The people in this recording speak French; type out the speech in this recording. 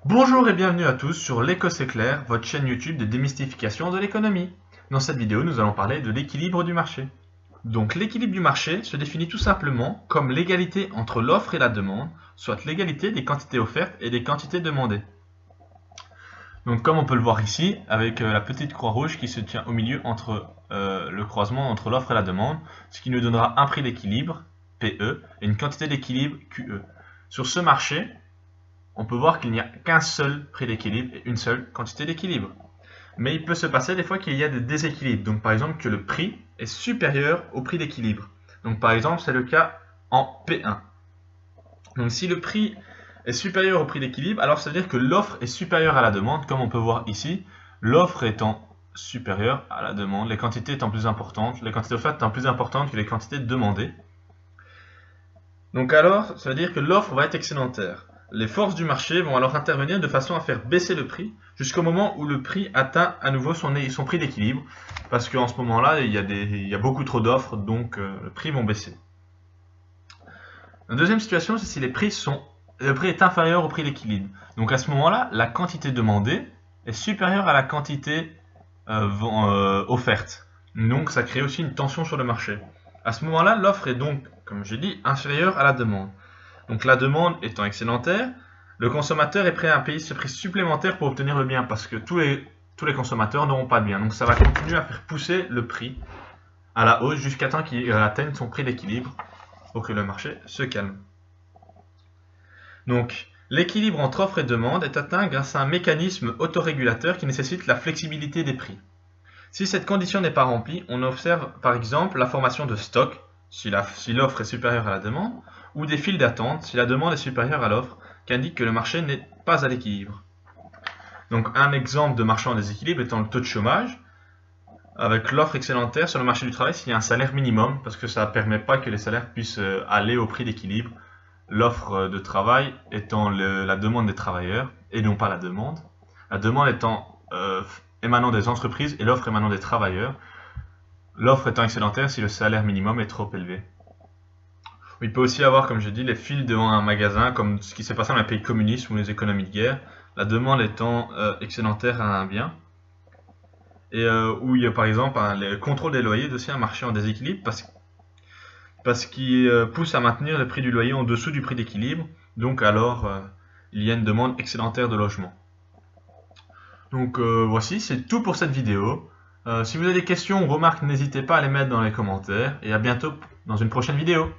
Bonjour et bienvenue à tous sur l'Éco c'est clair, votre chaîne YouTube de démystification de l'économie. Dans cette vidéo, nous allons parler de l'équilibre du marché. Donc l'équilibre du marché se définit tout simplement comme l'égalité entre l'offre et la demande, soit l'égalité des quantités offertes et des quantités demandées. Donc comme on peut le voir ici, avec la petite croix rouge qui se tient au milieu entre le croisement entre l'offre et la demande, ce qui nous donnera un prix d'équilibre, PE, et une quantité d'équilibre, QE. Sur ce marché, on peut voir qu'il n'y a qu'un seul prix d'équilibre et une seule quantité d'équilibre. Mais il peut se passer des fois qu'il y a des déséquilibres. Donc par exemple que le prix est supérieur au prix d'équilibre. Donc par exemple c'est le cas en P1. Donc si le prix est supérieur au prix d'équilibre, alors ça veut dire que l'offre est supérieure à la demande, comme on peut voir ici. L'offre étant supérieure à la demande, les quantités étant plus importantes, les quantités offertes étant plus importantes que les quantités demandées. Donc alors, ça veut dire que l'offre va être excédentaire. Les forces du marché vont alors intervenir de façon à faire baisser le prix jusqu'au moment où le prix atteint à nouveau son prix d'équilibre, parce qu'en ce moment-là, il y a beaucoup trop d'offres, donc les prix vont baisser. La deuxième situation, c'est si le prix est inférieur au prix d'équilibre. Donc à ce moment-là, la quantité demandée est supérieure à la quantité offerte. Donc ça crée aussi une tension sur le marché. À ce moment-là, l'offre est donc, comme j'ai dit, inférieure à la demande. Donc la demande étant excédentaire, le consommateur est prêt à payer ce prix supplémentaire pour obtenir le bien, parce que tous les consommateurs n'auront pas de bien. Donc ça va continuer à faire pousser le prix à la hausse jusqu'à temps qu'il atteigne son prix d'équilibre pour que le marché se calme. Donc l'équilibre entre offre et demande est atteint grâce à un mécanisme autorégulateur qui nécessite la flexibilité des prix. Si cette condition n'est pas remplie, on observe par exemple la formation de stocks, si l'offre est supérieure à la demande, ou des files d'attente si la demande est supérieure à l'offre, qui indique que le marché n'est pas à l'équilibre. Donc un exemple de marché en déséquilibre étant le taux de chômage, avec l'offre excédentaire sur le marché du travail s'il y a un salaire minimum, parce que ça ne permet pas que les salaires puissent aller au prix d'équilibre, l'offre de travail étant la demande des travailleurs, et non pas la demande étant émanant des entreprises et l'offre émanant des travailleurs, l'offre étant excédentaire si le salaire minimum est trop élevé. Il peut aussi y avoir, comme je dis, les files devant un magasin, comme ce qui s'est passé dans les pays communistes ou les économies de guerre, la demande étant excédentaire à un bien. Et où il y a par exemple le contrôle des loyers, est aussi un marché en déséquilibre, parce qu'il pousse à maintenir le prix du loyer en dessous du prix d'équilibre, donc alors il y a une demande excédentaire de logement. Donc voici, c'est tout pour cette vidéo. Si vous avez des questions ou remarques, n'hésitez pas à les mettre dans les commentaires, et à bientôt dans une prochaine vidéo.